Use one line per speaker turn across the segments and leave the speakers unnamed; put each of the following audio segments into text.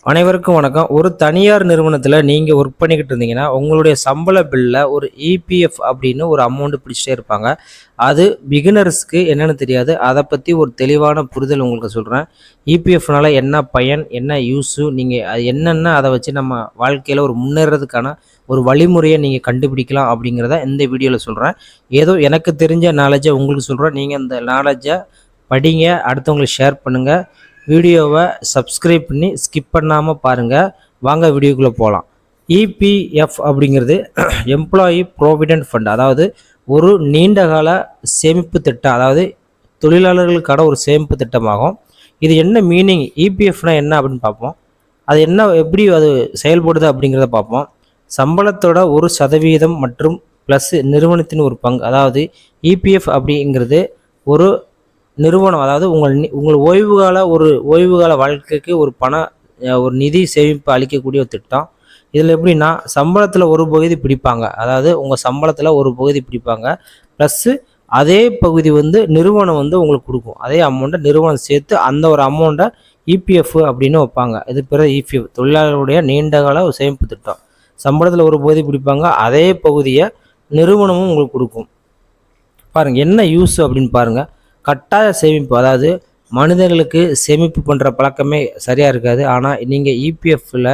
அனைவருக்கும் வணக்கம். ஒரு தனியார் நிறுவனத்தில் நீங்கள் ஒர்க் பண்ணிக்கிட்டு இருந்தீங்கன்னா உங்களுடைய சம்பள பில்லில் ஒரு இபிஎஃப் அப்படின்னு ஒரு அமௌண்ட் பிடிச்சிட்டே இருப்பாங்க. அது பிகினர்ஸ்க்கு என்னென்னு தெரியாது. அதை பற்றி ஒரு தெளிவான புரிதல் உங்களுக்கு சொல்கிறேன். இபிஎஃப்னால என்ன பயன், என்ன யூஸு, நீங்கள் அது என்னென்ன அதை வச்சு நம்ம வாழ்க்கையில் ஒரு முன்னேறதுக்கான ஒரு வழிமுறையை நீங்கள் கண்டுபிடிக்கலாம் அப்படிங்கிறத இந்த வீடியோவில் சொல்கிறேன். ஏதோ எனக்கு தெரிஞ்ச நாலேஜை உங்களுக்கு சொல்கிறேன். நீங்கள் அந்த நாலேஜை படிங்க, அடுத்தவங்களுக்கு ஷேர் பண்ணுங்கள். வீடியோவை சப்ஸ்கிரைப் பண்ணி ஸ்கிப் பண்ணாமல் பாருங்கள். வாங்க வீடியோக்குள்ளே போகலாம். இபிஎஃப் அப்படிங்கிறது எம்ப்ளாயி ப்ராவிடென்ட் ஃபண்ட், அதாவது ஒரு நீண்டகால சேமிப்பு திட்டம், அதாவது தொழிலாளர்களுக்கான ஒரு சேமிப்பு திட்டமாகும். இது என்ன மீனிங், இபிஎஃப்னா என்ன அப்படின்னு பார்ப்போம். அது என்ன, எப்படி அது செயல்படுது அப்படிங்கிறத பார்ப்போம். சம்பளத்தோட 1% மற்றும் ப்ளஸ் நிறுவனத்தின் ஒரு பங்கு, அதாவது இபிஎஃப் அப்படிங்கிறது ஒரு நிறுவனம், அதாவது உங்கள் ஓய்வுகால வாழ்க்கைக்கு ஒரு நிதி சேமிப்பு அளிக்கக்கூடிய ஒரு திட்டம். இதில் எப்படின்னா, சம்பளத்தில் ஒரு பகுதி பிடிப்பாங்க, அதாவது உங்கள் சம்பளத்தில் ஒரு பகுதி பிடிப்பாங்க, ப்ளஸ்ஸு அதே பகுதி நிறுவனம் உங்களுக்கு கொடுக்கும். அதே அமௌண்ட்டை நிறுவனம் சேர்த்து அந்த ஒரு அமௌண்ட்டை இபிஎஃப் அப்படின்னு வைப்பாங்க. இது பிற இபிஎஃப், தொழிலாளர்களுடைய நீண்டகால ஒரு சேமிப்பு திட்டம். சம்பளத்தில் ஒரு பகுதி பிடிப்பாங்க, அதே பகுதியை நிறுவனமும் உங்களுக்கு கொடுக்கும். பாருங்கள் என்ன யூஸ் அப்படின்னு பாருங்கள். கட்டாய சேமிப்பு, அதாவது மனிதர்களுக்கு சேமிப்பு பண்ணுற பழக்கமே சரியாக இருக்காது. ஆனால் நீங்கள் இபிஎஃப்பில்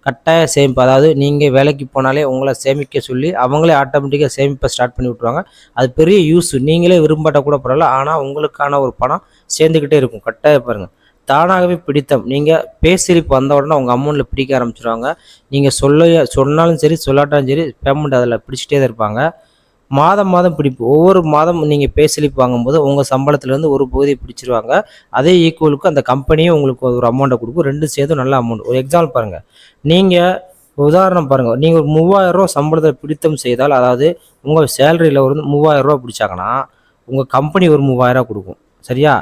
கட்டாய சேமிப்பு, அதாவது நீங்கள் வேலைக்கு போனாலே உங்களை சேமிக்க சொல்லி அவங்களே ஆட்டோமேட்டிக்காக சேமிப்பை ஸ்டார்ட் பண்ணி விட்ருவாங்க. அது பெரிய யூஸ். நீங்களே விரும்பாட்ட கூட பரவாயில்ல, ஆனால் உங்களுக்கான ஒரு பணம் சேர்ந்துக்கிட்டே இருக்கும். கட்டாயம் பாருங்கள். தானாகவே பிடித்தம், நீங்கள் பேசிலிப்பு வந்த உடனே உங்கள் அமௌண்ட்டில் பிடிக்க ஆரம்பிச்சிடுவாங்க. நீங்கள் சொன்னாலும் சரி சொல்லாட்டாலும் சரி பேமெண்ட் அதில் பிடிச்சிட்டே தான் இருப்பாங்க. மாதம் பிடிப்பு, ஒவ்வொரு மாதம் நீங்கள் பே ஸ்லிப் வாங்கும்போது உங்கள் சம்பளத்துலேருந்து ஒரு பகுதியை பிடிச்சிருவாங்க. அதே ஈக்குவலுக்கு அந்த கம்பெனியும் உங்களுக்கு ஒரு அமௌண்ட்டை கொடுக்கும். ரெண்டும் சேர்த்து நல்ல அமௌண்ட். ஒரு எக்ஸாம்பிள் பாருங்கள். நீங்கள் உதாரணம் பாருங்கள், நீங்கள் ஒரு 3000 சம்பளத்தை பிடித்தம் செய்தால், அதாவது உங்கள் சேலரியில் ஒரு 3000 பிடிச்சாங்கன்னா உங்கள் கம்பெனி ஒரு 3000 கொடுக்கும். சரியா?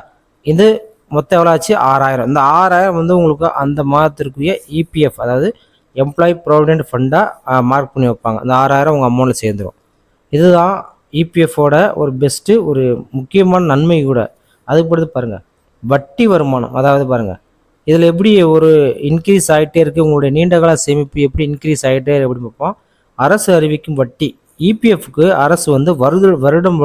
இது மொத்தம் எவ்வளோ ஆச்சு? 6000. இந்த 6000 உங்களுக்கு அந்த மாதத்திற்குரிய இபிஎஃப், அதாவது எம்ப்ளாயி ப்ராவிடென்ட் ஃபண்டாக மார்க் பண்ணி வைப்பாங்க. அந்த 6000 உங்கள் அமௌண்ட்டில் சேர்ந்துடும். இதுதான் இபிஎஃபோட ஒரு பெஸ்ட்டு, ஒரு முக்கியமான நன்மை கூட. அதுக்கு பொறுத்து பாருங்கள், வட்டி வருமானம். அதாவது பாருங்கள், இதில் எப்படி ஒரு இன்க்ரீஸ் ஆகிட்டே இருக்குது, உங்களுடைய நீண்டகால சேமிப்பு எப்படி இன்க்ரீஸ் ஆகிட்டே எப்படி பார்ப்போம். அரசு அறிவிக்கும் வட்டி. இபிஎஃப்க்கு அரசு வருடம்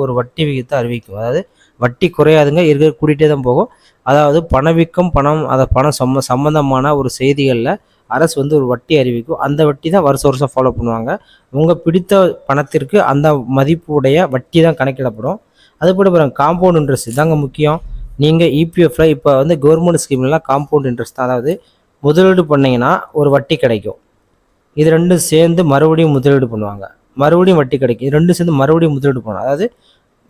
ஒரு வட்டி விகிதத்தை அறிவிக்கும். அதாவது வட்டி குறையாதுங்க, கூட்டிகிட்டே தான் போகும். அதாவது பணவீக்கம், பணம் சம்மந்தமான ஒரு செய்திகளில் அரசு ஒரு வட்டி அறிவிக்கும். அந்த வட்டி தான் வருஷம் ஃபாலோ பண்ணுவாங்க. உங்கள் பிடித்த பணத்திற்கு அந்த மதிப்புடைய வட்டி தான் கணக்கிடப்படும். அதுபோல் பாருங்கள், காம்பவுண்ட் இன்ட்ரெஸ்ட் இதாங்க முக்கியம். நீங்கள் இபிஎஃப்ல இப்போ கவர்மெண்ட் ஸ்கீம்லாம் காம்பவுண்ட் இன்ட்ரெஸ்ட் தான், அதாவது முதலீடு பண்ணிங்கன்னா ஒரு வட்டி கிடைக்கும். இது ரெண்டும் சேர்ந்து மறுபடியும் முதலீடு பண்ணுவாங்க, மறுபடியும் வட்டி கிடைக்கும். இது ரெண்டும் சேர்ந்து மறுபடியும் முதலீடு பண்ணுவாங்க. அதாவது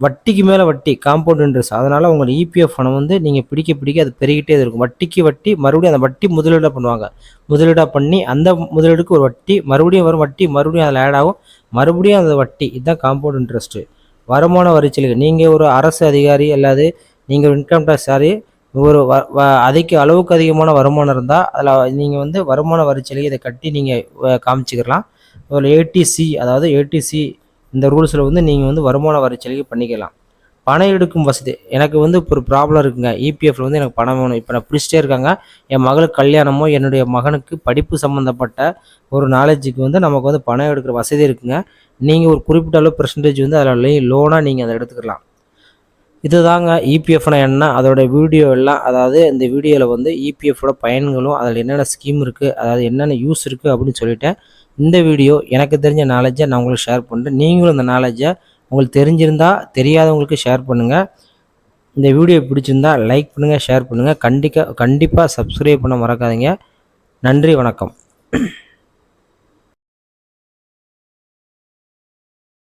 வட்டிக்கு மேலே வட்டி, காம்பவுண்ட் இன்ட்ரெஸ்ட். அதனால் உங்கள் இபிஎஃப் பணம் நீங்கள் பிடிக்க அது பெருகிட்டே இருக்கும். வட்டிக்கு வட்டி, மறுபடியும் அந்த வட்டி முதலீடாக பண்ணுவாங்க. முதலீடாக பண்ணி அந்த முதலீடுக்கு ஒரு வட்டி மறுபடியும் வரும், வட்டி மறுபடியும் அதில் ஆட் ஆகும், மறுபடியும் அந்த வட்டி. இதுதான் காம்பவுண்ட் இன்ட்ரெஸ்ட்டு. வருமான வரிச்சலுகை. நீங்கள் ஒரு அரசு அதிகாரி அல்லது நீங்கள் ஒரு இன்கம் டேக்ஸ் சாரி, ஒரு அளவுக்கு அதிகமான வருமானம் இருந்தால் அதில் நீங்கள் வருமான வரிச்சலுகை இதை கட்டி நீங்கள் காமிச்சிக்கலாம். ஒரு ஏடிசி, அதாவது ஏடிசி இந்த ரூல்ஸில் நீங்கள் வருமான வரிச்சலுகை பண்ணிக்கலாம். பணம் எடுக்கும் வசதி. எனக்கு இப்போ ஒரு ப்ராப்ளம் இருக்குங்க, இபிஎஃப்ல எனக்கு பணம் வேணும். இப்போ நான் பிடிச்சிட்டே இருக்காங்க, என் மகளுக்கு கல்யாணமோ என்னுடைய மகனுக்கு படிப்பு சம்மந்தப்பட்ட ஒரு நாலேஜுக்கு நமக்கு பணம் எடுக்கிற வசதி இருக்குங்க. நீங்கள் ஒரு குறிப்பிட்ட அளவு பெர்சன்டேஜ் அதில் லோனாக நீங்கள் அதை எடுத்துக்கலாம். இதுதாங்க இபிஎஃப்னா என்ன, அதோட வீடியோ எல்லாம். அதாவது இந்த வீடியோவில் இபிஎஃபோட பயன்களும் அதில் என்னென்ன ஸ்கீம் இருக்குது, அதாவது என்னென்ன யூஸ் இருக்குது அப்படின்னு சொல்லிட்டேன். இந்த வீடியோ எனக்கு தெரிஞ்ச நாலேஜை நான் உங்களுக்கு ஷேர் பண்ணுறேன். நீங்களும் இந்த நாலேஜை உங்களுக்கு தெரிஞ்சிருந்தால் தெரியாதவங்களுக்கு ஷேர் பண்ணுங்கள். இந்த வீடியோ பிடிச்சிருந்தால் லைக் பண்ணுங்கள், ஷேர் பண்ணுங்கள். கண்டிப்பாக சப்ஸ்கிரைப் பண்ண மறக்காதீங்க. நன்றி, வணக்கம்.